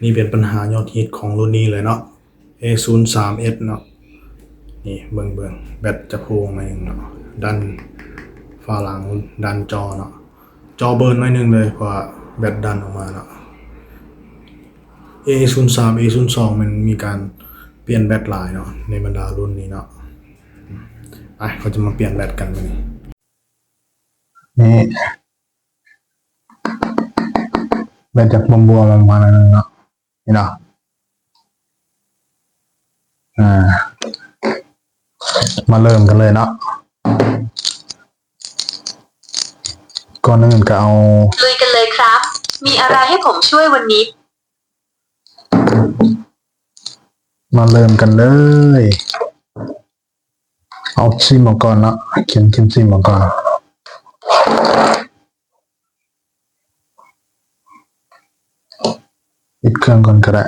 นี่เป็นปัญหายอดฮิตของรุ่นนี้เลยเนาะ A03S เนาะนี่เบิ่งแบตจะโพงมาอย่างเนาะดันฝาหลังดันจอเนาะจอเบิร์นหน่อยนึงเลยเพราะแบตดันออกมาเนาะ A03 A02 มันมีการเปลี่ยนแบตหลายเนาะในบรรดารุ่นนี้เนาะเขาจะมาเปลี่ยนแบตกันวันนี้นี่แบตจากบวมๆมาแล้วเนาะนี่เนาะมาเริ่มกันเลยเนาะก่อนอื่นก็เอาลุยกันเลยครับ มีอะไรให้ผมช่วยวันนี้ มาเริ่มกันเลยเอาซิมออกก่อนเนาะเขียนซิมออกก่อนปิดเครื่องก่อนก็ได้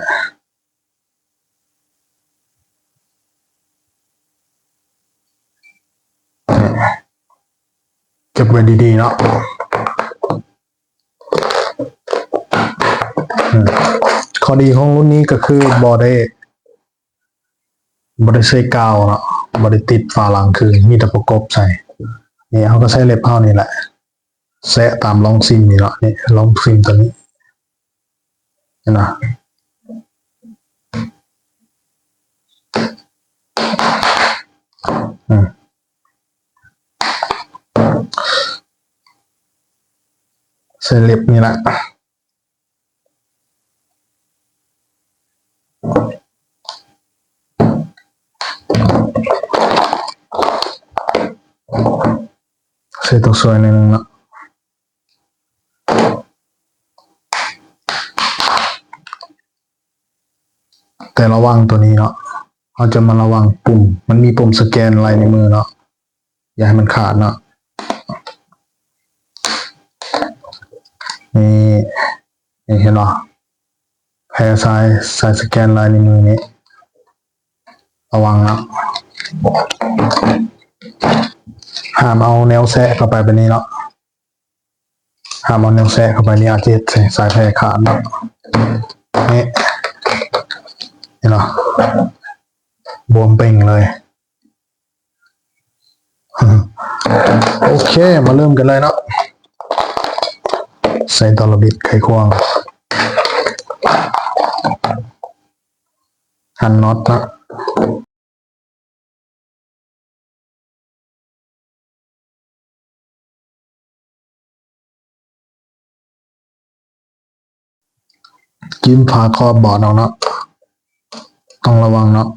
เก็บไว้ดีๆเนาะข้อดีของรุ่นนี้ก็คือบอได้ใส่กาวเนาะบอได้ติดฝาหลังคือมีแต่ประกบใส่นี่เขาก็ใช้เล็บเฮานี่แหละแซะตามลองซิมนี่เนาะนี่ลองซิมตัวนี้นะใส่เล็บนี่แหละใส่ตัวสวยนิดนึงเนาะแต่ระวังตัวนี้เนาะเราจะมาระวังปุ่มมันมีปุ่มสแกนลายในมือเนาะอย่าให้มันขาดเนาะนี่เห็นเนาะแพ้ซ้ายสแกนลายในมือนี้ระวังเนาะห้ามเอาแนวแซะเข้าไปแบบนี้เนาะห้ามเอาแนวแซะเข้าไปนี่อาจจะสายแพร่ขาดเนาะนี่เห็นเนาะบวมเป่งเลยโอเคมาเริ่มกันเลยเนาะใส่ตอระบิดไขควงหันน็อตนะจิ้มฝาครอบบอร์ดเอาเนาะต้องระวังเนาะ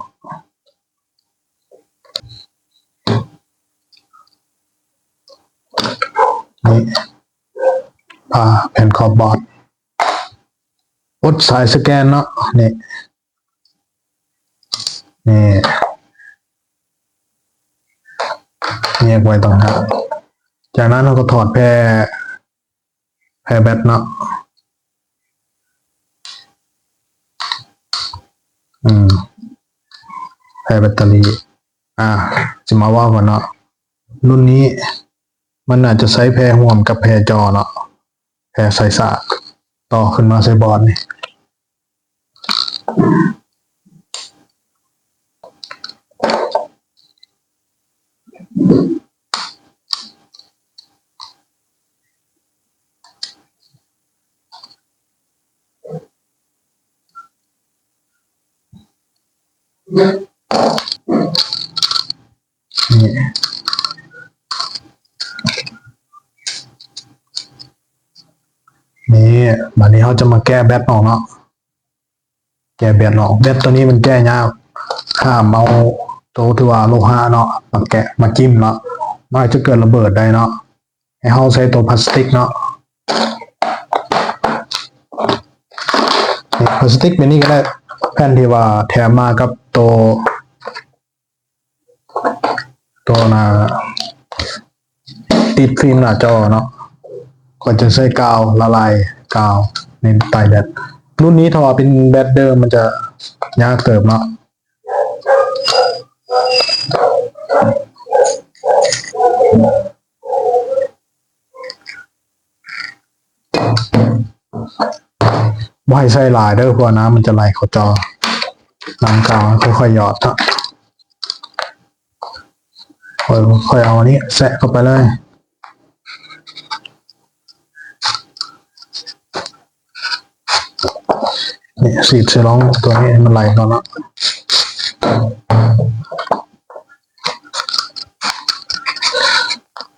นี่แผ่นขอบบอร์ดอดสายสแกนเนาะนี่แยกไว้ต่างหากจากนั้นเราก็ถอดแพร่แบตเนาะแพร่แบตเตอรี่จะมาว่าก่อนเนาะรุ่นนี้มันอาจจะใช้แพร่ห่วมกับแพร่จอเนาะแพร่ใส่สากต่อขึ้นมาใส่บอร์ดนี่นี่บัดนี้เขาจะมาแก้แบตออกเนาะแก้แบตออกแบตตัวนี้มันแก้ยากห้ามเอาตัวที่ว่าโลหะเนาะมาแกะมาจิ้มเนาะมันอาจจะเกิดระเบิดได้เนาะให้เขาใช้ตัวพลาสติกเนาะพลาสติกเป็นนี่ก็ได้แผ่นที่ว่าแถมมากับตัวติดฟิล์มหน้าจอเนาะก็จะใช้กาวละลายกาวในใต้แบตรุ่นนี้ถ้าว่าเป็นแบตเดิมมันจะยากเติบเนาะ บ่ให้ใส่หลายเด้อเพราะว่าน้ำมันจะไหลเข้าจอน้ำกาวค่อยๆหยอดนะค่อยเอาอันนี้แสะเข้าไปเลยนี่สีดเซรั่มตัวนี้มันไหลก่อนเนาะ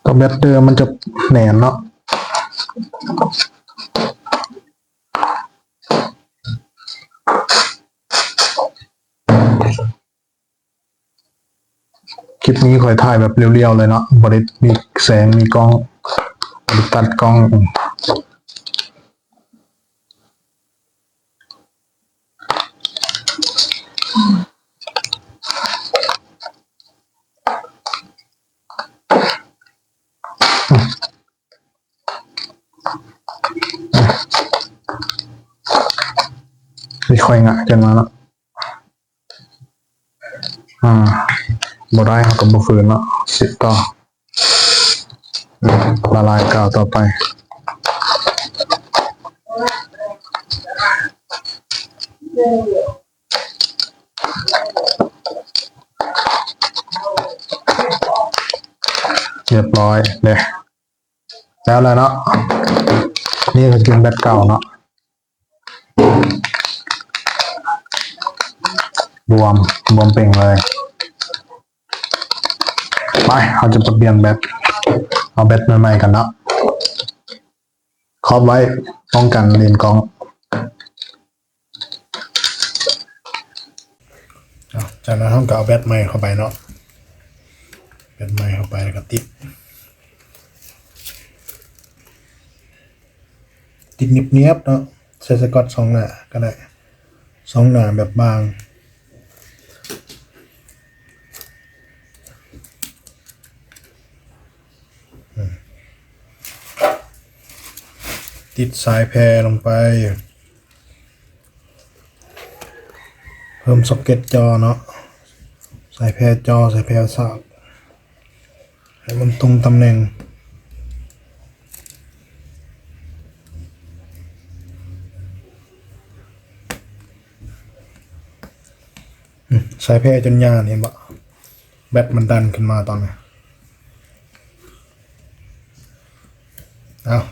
ตัวแบตเตอร์มันจะแหนนเนาะคลิปนี้ค่อยถ่ายแบบเรียวๆเลยเนาะบริมีแสงมีกล้องบริตัดกล้องค่อยๆงะกันมาเนาะบ่ได้เขาก็บ่ฝืนเนาะสิต่อละลายกาวต่อไปเรียบร้อยเลยแล้วเนาะนี่ก็กินแบตเก่าเนาะบวมเป่งเลยไปเราจะเปลี่ยนแบตเอาแบตใหม่ๆกันเนาะครอบไว้ป้องกันเลนกล้องจากนั้นเราก็เอาแบตใหม่เข้าไปเนาะแบตใหม่เข้าไปแล้วก็ติดเนียบๆเนาะใส่สกอต2 หน้าก็ได้2 หน้าแบบบางติดสายแพรลงไปเพิ่มซ็อกเก็ตจอเนาะสายแพรจอสายแพรสากให้มันตรงตำแหน่งสายแพรจนยานเห็นปะแบตมันดันขึ้นมาตอนนี้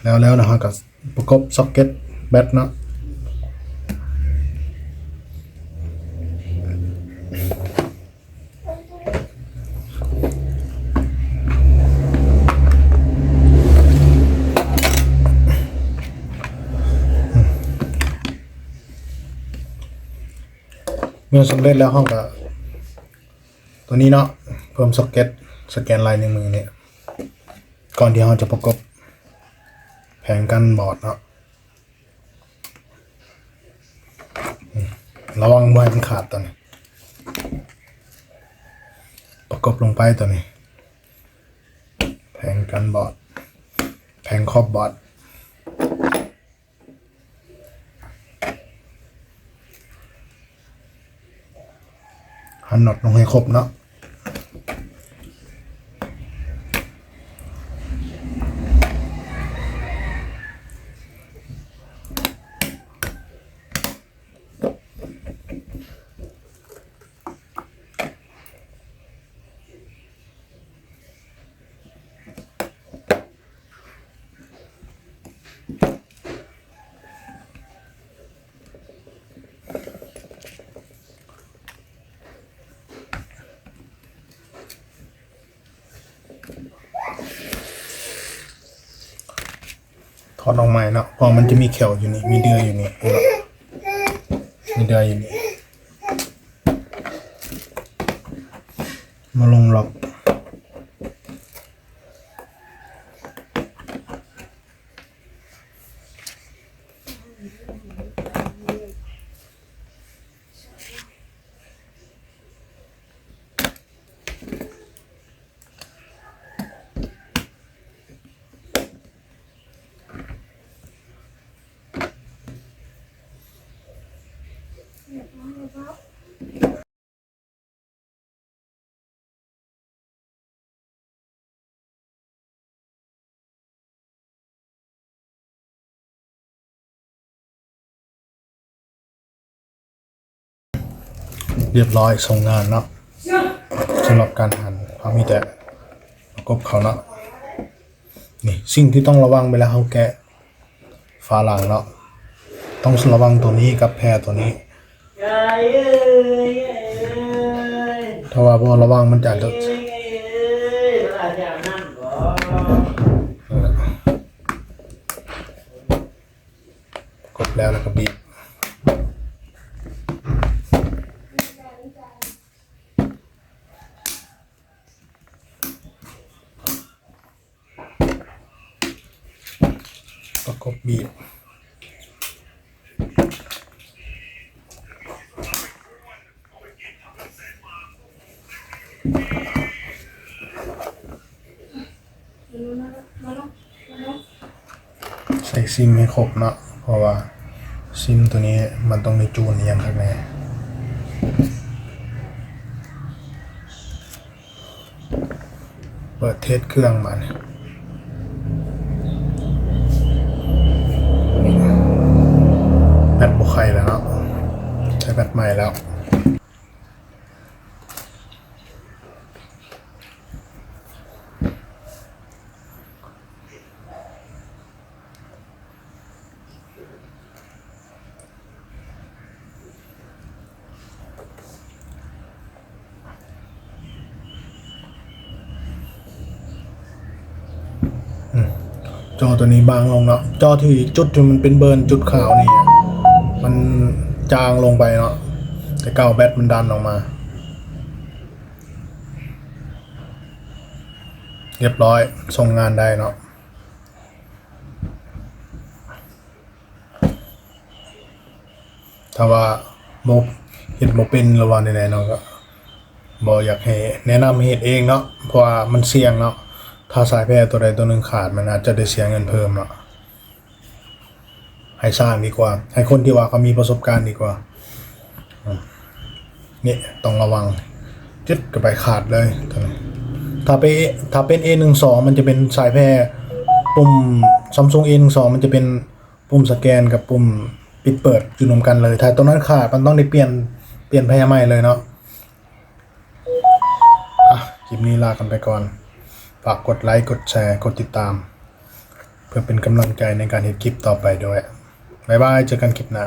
แล้วนะครับกับประกบซ็อกเก็ตแบตเนาะเมื่อสำเร็จแล้วห้องกับตัวนี้เนาะเพิ่มซ็อกเก็ตสแกนลายนิ้วมือเนี่ยก่อนที่เราจะประกบแผงกันบอร์ดเนาะระวังไว้มันขาดตัวนี้ประกบลงไปตัวนี้แผงกันบอร์ดแผงครอบบอร์ดหันน็อตลงให้ครบเนาะถอดออกใหม่เนาะเพราะมันจะมีแขวอยู่นี่มีเดือยอยู่นี่มีเดือยอยู่นี่มาลงล็อก เรียบร้อยส่งงานเนาะสำหรับการหั่นเขามีแต่ประกบเขาเนาะนี่สิ่งที่ต้องระวังเวลาเขาแกะฝาหลังเนาะต้องระวังตัวนี้กับแพรตัวนี้ถ้าว่าบ่ระวังมันจะกดแล้วก็บีบประกบบีบใส่ซิมให้ครบเนาะเพราะว่าซิมตัวนี้มันต้องในจูนเนียนข้างในเปิดเทสเครื่องมันแบตบุคไคแล้วเนาะใช้แบตใหม่แล้วจอตัวนี้บางลงเนาะจอที่จุดที่มันเป็นเบิร์นจุดขาวนี่มันจางลงไปเนาะแต่เก่าแบตมันดันออกมาเรียบร้อยส่งงานได้เนาะถ้าว่าโมเห็ดโมเป็นระวังในๆเนาะก็บอกอยากให้แนะนำเห็ดเองเนาะเพราะว่ามันเสี่ยงเนาะถ้าสายแพร่ตัวใดตัวหนึ่งขาดมันอาจจะได้เสียเงินเพิ่มเนาะให้สร้างดีกว่าให้คนที่ว่าเขามีประสบการณ์ดีกว่านี่ต้องระวังจึ๊ดกับไปขาดเลยตอนนี้ถ้าเป็น A12 มันจะเป็นสายแพร่ปุ่ม Samsung A12 มันจะเป็นปุ่มสแกนกับปุ่มปิดเปิดอยู่รวมกันเลยถ้าตรงนั้นขาดมันต้องได้เปลี่ยนแพร่ใหม่เลยเนาะคลิปนี้ลากันไปก่อนฝากกดไลค์กดแชร์กดติดตามเพื่อเป็นกำลังใจในการเห็นคลิปต่อไปด้วยบ๊ายบายเจอกันคลิปหน้า